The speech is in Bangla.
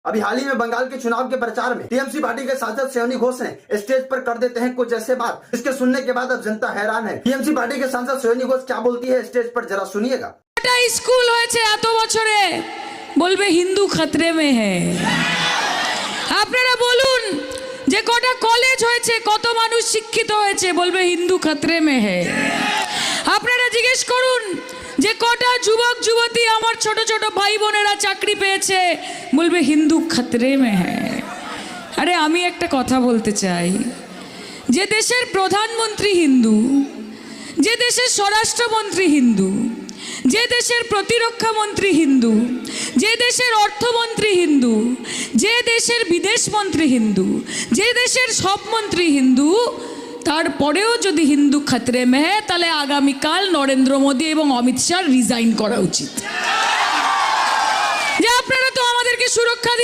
अभी हाल ही में बंगाल के चुनाव के प्रचार में टीएमसी पार्टी के सांसद सोनी घोष ने स्टेज पर कर देते हैं कुछ ऐसे बात, इसके सुनने के बाद अब जनता हैरान है। टीएमसी पार्टी के सांसद सोनी घोष क्या बोलती है स्टेज पर, जरा सुनिएगा। स्कूल হয়েছে এত বছরে বলবে হিন্দু খতরে মে হ্যায়। আপনারা বলুন যে কটা কলেজ হয়েছে, কত মানুষ শিক্ষিত হয়েছে, বলবে হিন্দু খতরে মে হ্যায়। আপনারা জিজ্ঞেস করুন যে কটা যুবক যুবতী আমার ছোট ছোট ভাই বোনেরা চাকরি পেয়েছে, বলবে হিন্দু খতরে মে হ্যায়। আরে আমি একটা কথা বলতে চাই, যে দেশের প্রধানমন্ত্রী হিন্দু, যে দেশের স্বরাষ্ট্রমন্ত্রী হিন্দু, যে দেশের প্রতিরক্ষা মন্ত্রী হিন্দু, যে দেশের অর্থমন্ত্রী হিন্দু, যে দেশের বিদেশ মন্ত্রী হিন্দু, যে দেশের সব মন্ত্রী হিন্দু, তারপরেও যদি হিন্দু খতরে মে হ্যায়, তাহলে আগামীকাল নরেন্দ্র মোদী এবং অমিত শাহ রিজাইন করা উচিত। যে আপনারা তো আমাদেরকে সুরক্ষা দিতে